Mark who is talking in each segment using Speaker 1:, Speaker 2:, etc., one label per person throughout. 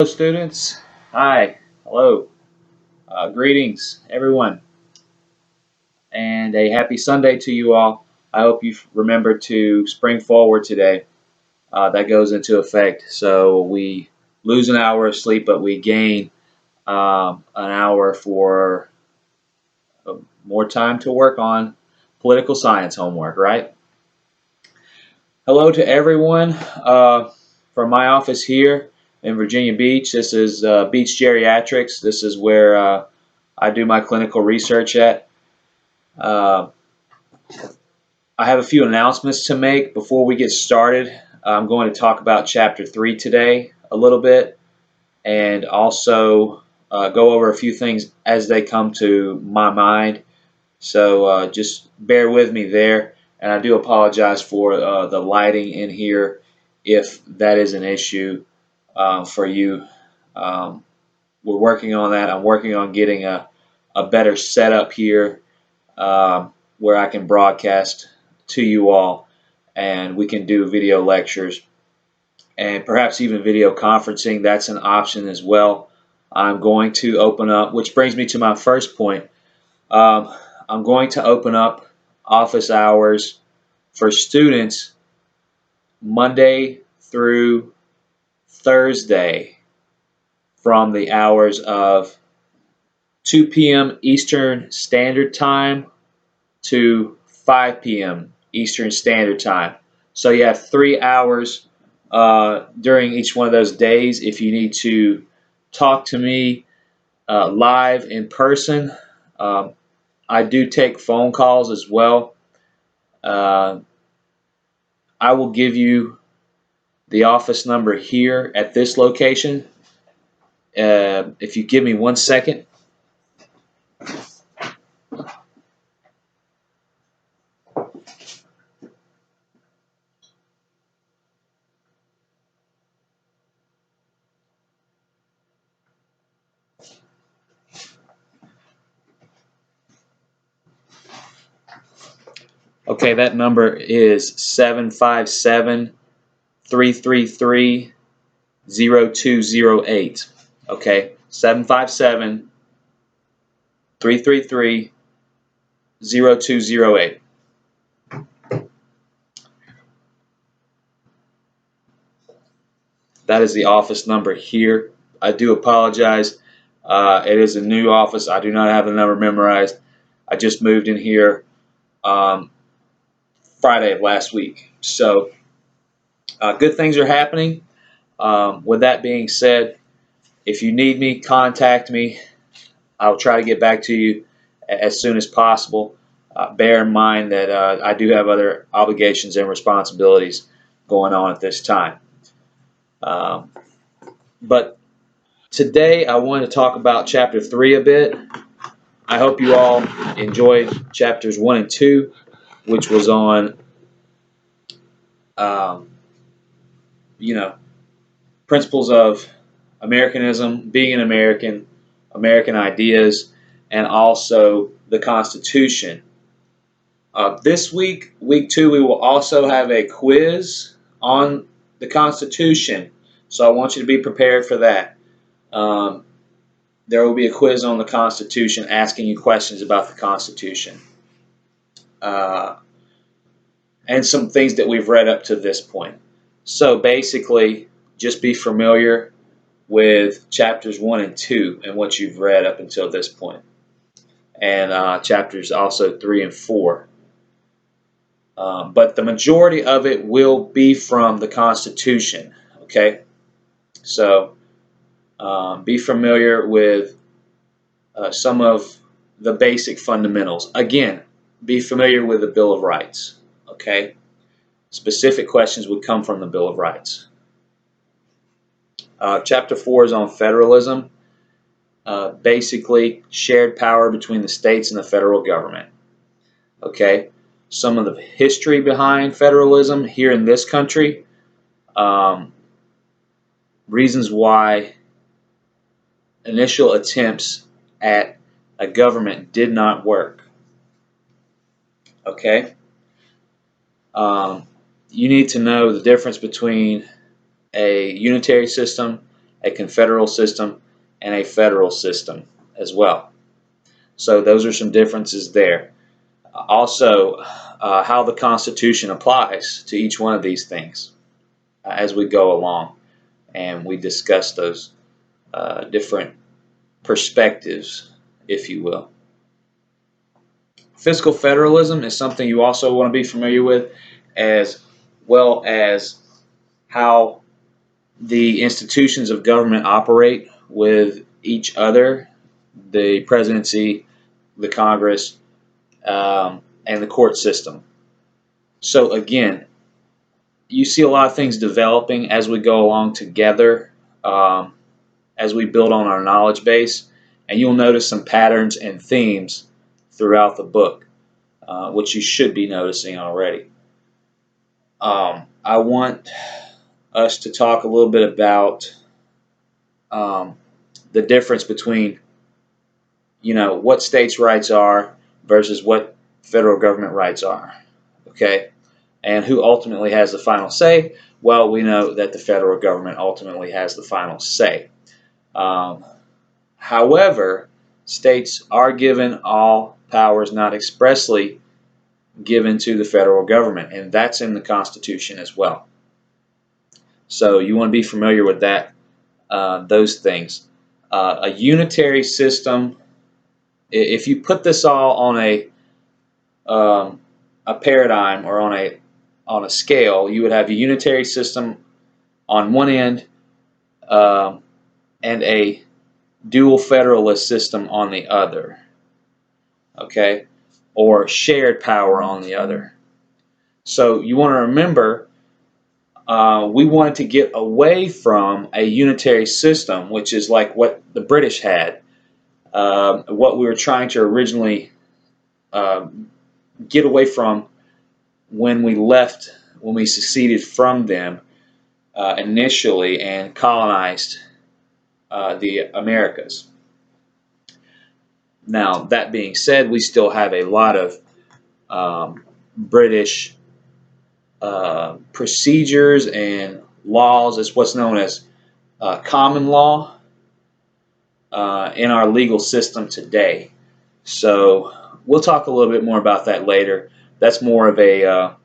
Speaker 1: Students. Hi, hello, greetings, everyone, and a happy Sunday to you all. I hope you remember to spring forward today. That goes into effect. So we lose an hour of sleep, but we gain an hour for more time to work on political science homework, right? Hello to everyone from my office here in Virginia Beach. This is Beach Geriatrics. This is where I do my clinical research at. Uh, I have a few announcements to make before we get started. I'm going to talk about Chapter 3 today a little bit and also go over a few things as they come to my mind. So just bear with me there. And I do apologize for the lighting in here if that is an issue for you. Um, we're working on that. I'm working on getting a better setup here where I can broadcast to you all and we can do video lectures and perhaps even video conferencing. That's an option as well. I'm going to open up, which brings me to my first point. I'm going to open up office hours for students Monday through Thursday from the hours of 2 p.m. Eastern Standard Time to 5 p.m. Eastern Standard Time. So you have 3 hours during each one of those days. If you need to talk to me live in person, I do take phone calls as well. I will give you the office number here at this location. If you give me 1 second. Okay, that number is 757-333-0208. Okay, 757-333-0208. That is the office number here. I do apologize. It is a new office. I do not have the number memorized. I just moved in here Friday of last week. So good things are happening. With that being said, if you need me, contact me. I'll try to get back to you as soon as possible. Bear in mind that I do have other obligations and responsibilities going on at this time. But today I want to talk about Chapter 3 a bit. I hope you all enjoyed Chapters 1 and 2, which was on, um, principles of Americanism, being an American, American ideas, and also the Constitution. This week, week 2, we will also have a quiz on the Constitution. So I want you to be prepared for that. There will be a quiz on the Constitution asking you questions about the Constitution. And some things that we've read up to this point. So basically, just be familiar with chapters 1 and 2 and what you've read up until this point. And chapters also 3 and 4. But the majority of it will be from the Constitution. Okay? So be familiar with some of the basic fundamentals. Again, be familiar with the Bill of Rights. Okay? Specific questions would come from the Bill of Rights. Chapter 4 is on federalism. Basically, shared power between the states and the federal government. Okay? Some of the history behind federalism here in this country. Reasons why initial attempts at a government did not work. Okay? You need to know the difference between a unitary system a confederal system, and a federal system as well. So those are some differences there. Also, how the Constitution applies to each one of these things as we go along, and we discuss those different perspectives, if you will. Fiscal federalism is something you also want to be familiar with, as well as how the institutions of government operate with each other, the presidency, the Congress, and the court system. So again, you see a lot of things developing as we go along together, as we build on our knowledge base, and you'll notice some patterns and themes throughout the book, which you should be noticing already. I want us to talk a little bit about the difference between, what states' rights are versus what federal government rights are. Okay, and who ultimately has the final say? Well, we know that the federal government ultimately has the final say. However, states are given all powers not expressly given to the federal government, and that's in the Constitution as well. So you want to be familiar with that, those things. A unitary system, if you put this all on a paradigm or on a scale, you would have a unitary system on one end, and a dual federalist system on the other. Okay, or shared power on the other. So you want to remember, we wanted to get away from a unitary system, which is like what the British had. What we were trying to originally get away from when we seceded from them initially and colonized the Americas. Now, that being said, we still have a lot of British procedures and laws. It's what's known as common law in our legal system today. So we'll talk a little bit more about that later. That's more of a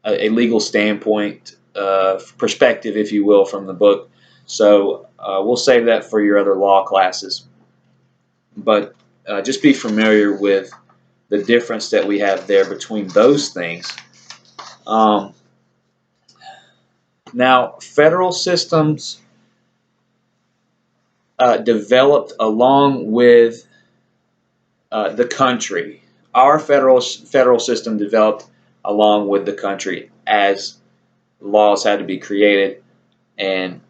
Speaker 1: legal standpoint, perspective, if you will, from the book. So we'll save that for your other law classes. But just be familiar with the difference that we have there between those things. Now, federal systems developed along with the country. Our federal system developed along with the country as laws had to be created and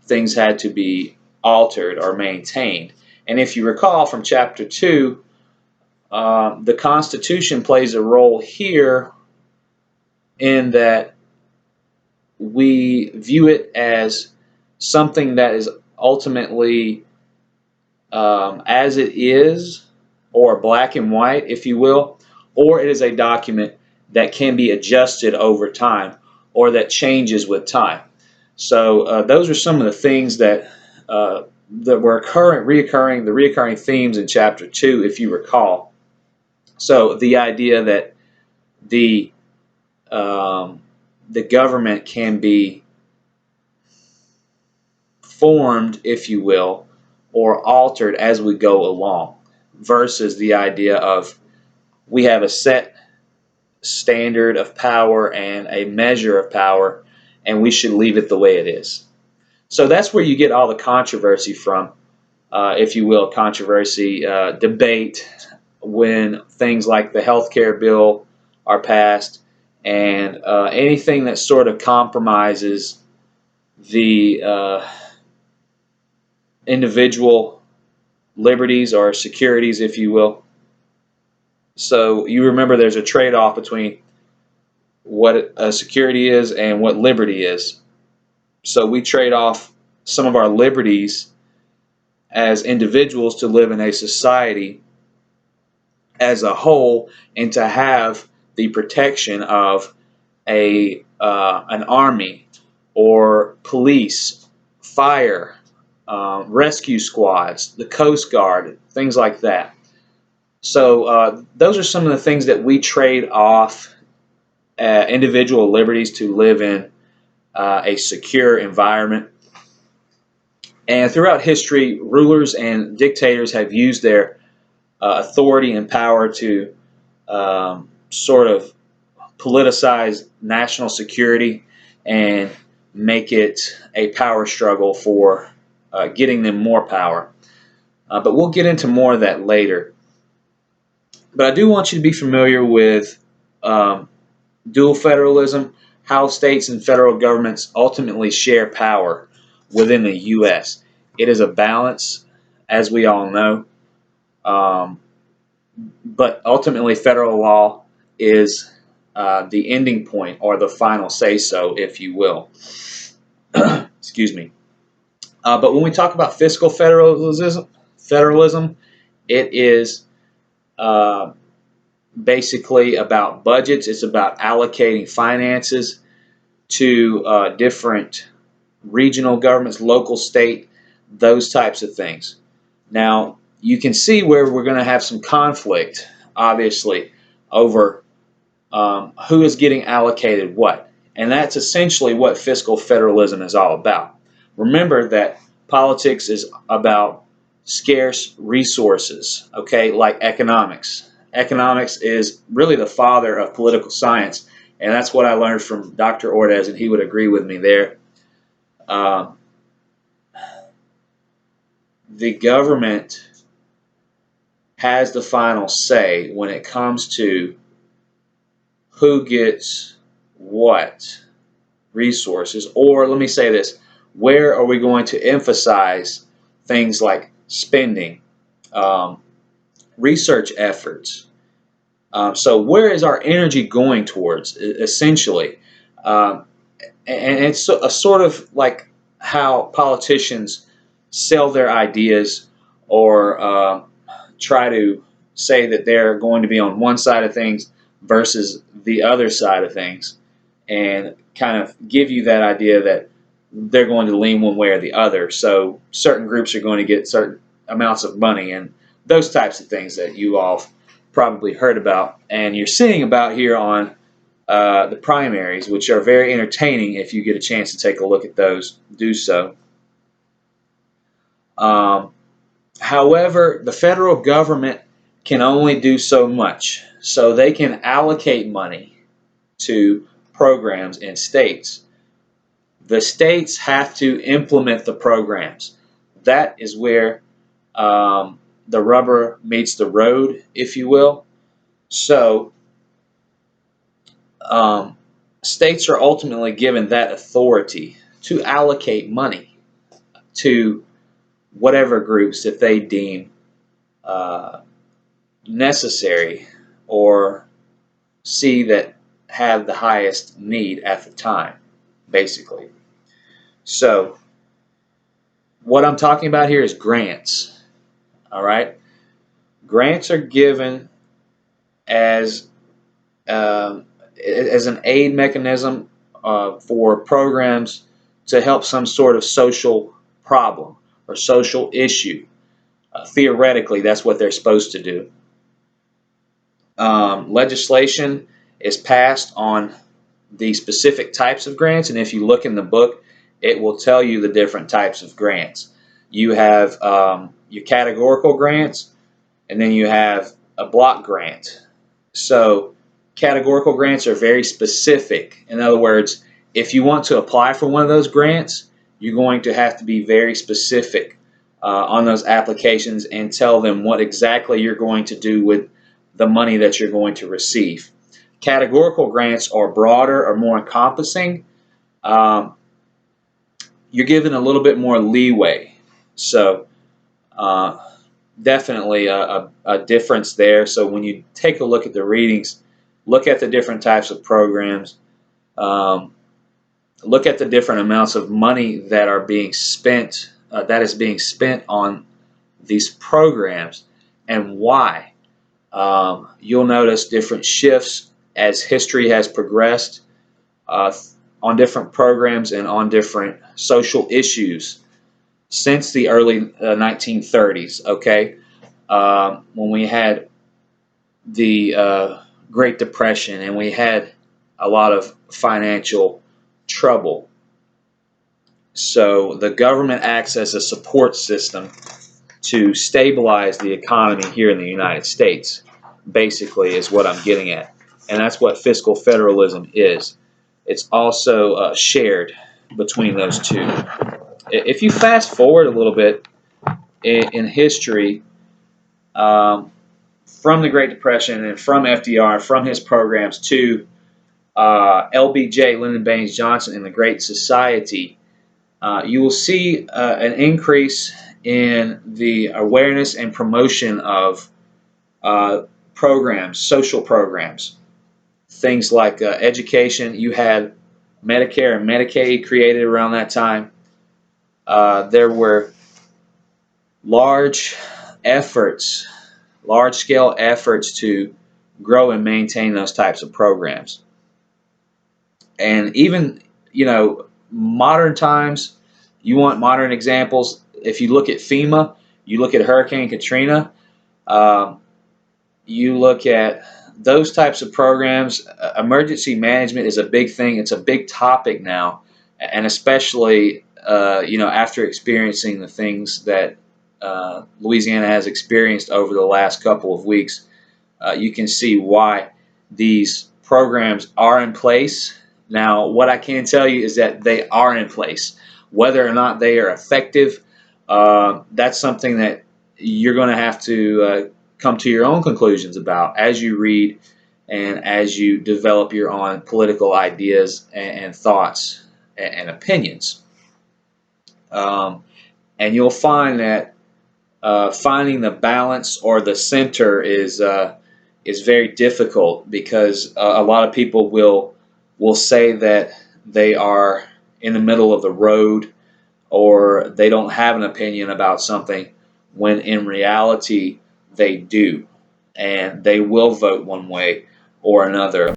Speaker 1: things had to be altered or maintained. And if you recall from Chapter 2, the Constitution plays a role here in that we view it as something that is ultimately as it is, or black and white, if you will, or it is a document that can be adjusted over time or that changes with time. So those are some of the things that were reoccurring, the reoccurring themes in Chapter 2, if you recall. So the idea that the government can be formed, if you will, or altered as we go along, versus the idea of we have a set standard of power and a measure of power, and we should leave it the way it is. So that's where you get all the controversy from, if you will, debate, when things like the healthcare bill are passed, and anything that sort of compromises the individual liberties or securities, if you will. So you remember there's a trade-off between what a security is and what liberty is. So we trade off some of our liberties as individuals to live in a society as a whole and to have the protection of an army or police fire, rescue squads, the Coast Guard, things like that. So those are some of the things that we trade off individual liberties to live in a secure environment. And throughout history, rulers and dictators have used their authority and power to sort of politicize national security and make it a power struggle for getting them more power. But we'll get into more of that later. But I do want you to be familiar with dual federalism, how states and federal governments ultimately share power within the U.S. It is a balance, as we all know, but ultimately federal law is the ending point or the final say-so, if you will. Excuse me. But when we talk about fiscal federalism, it is basically about budgets. It's about allocating finances to different regional governments, local, state, those types of things. Now, you can see where we're going to have some conflict, obviously, over who is getting allocated what. And that's essentially what fiscal federalism is all about. Remember that politics is about scarce resources, okay, like economics. Economics is really the father of political science, and that's what I learned from Dr. Ordaz, and he would agree with me there. The government has the final say when it comes to who gets what resources, or let me say this, where are we going to emphasize things like spending, research efforts. So where is our energy going towards, essentially? And it's a sort of like how politicians sell their ideas or try to say that they're going to be on one side of things versus the other side of things, and kind of give you that idea that they're going to lean one way or the other. So certain groups are going to get certain amounts of money and those types of things that you all probably heard about and you're seeing about here on the primaries, which are very entertaining. If you get a chance to take a look at those, do so. However, the federal government can only do so much. So they can allocate money to programs in states. The states have to implement the programs. That is where the rubber meets the road, if you will. So states are ultimately given that authority to allocate money to whatever groups that they deem necessary or see that have the highest need at the time, basically. So what I'm talking about here is grants. All right, grants are given as an aid mechanism for programs to help some sort of social problem or social issue. Theoretically, that's what they're supposed to do. Legislation is passed on the specific types of grants, and if you look in the book, it will tell you the different types of grants. You have your categorical grants, and then you have a block grant. So categorical grants are very specific. In other words, if you want to apply for one of those grants, you're going to have to be very specific on those applications and tell them what exactly you're going to do with the money that you're going to receive. Categorical grants are broader or more encompassing. You're given a little bit more leeway. So definitely a difference there. So when you take a look at the readings, look at the different types of programs, look at the different amounts of money that are being spent, that is being spent on these programs, and why. You'll notice different shifts as history has progressed on different programs and on different social issues since the early 1930s. Okay, when we had the Great Depression and we had a lot of financial trouble. So the government acts as a support system to stabilize the economy here in the United States, basically, is what I'm getting at. And that's what fiscal federalism is. It's also shared between those two. If you fast forward a little bit in history, from the Great Depression and from FDR, from his programs to LBJ, Lyndon Baines Johnson, and the Great Society, you will see an increase in the awareness and promotion of programs, social programs, things like education. You had Medicare and Medicaid created around that time. There were large efforts, large-scale efforts to grow and maintain those types of programs. And even, modern times, you want modern examples. If you look at FEMA, you look at Hurricane Katrina, you look at those types of programs. Emergency management is a big thing. It's a big topic now, and especially, after experiencing the things that Louisiana has experienced over the last couple of weeks, you can see why these programs are in place. Now, what I can tell you is that they are in place. Whether or not they are effective, that's something that you're going to have to come to your own conclusions about as you read and as you develop your own political ideas and thoughts and opinions. And you'll find that finding the balance or the center is very difficult, because a lot of people will say that they are in the middle of the road, or they don't have an opinion about something, when in reality they do, and they will vote one way or another.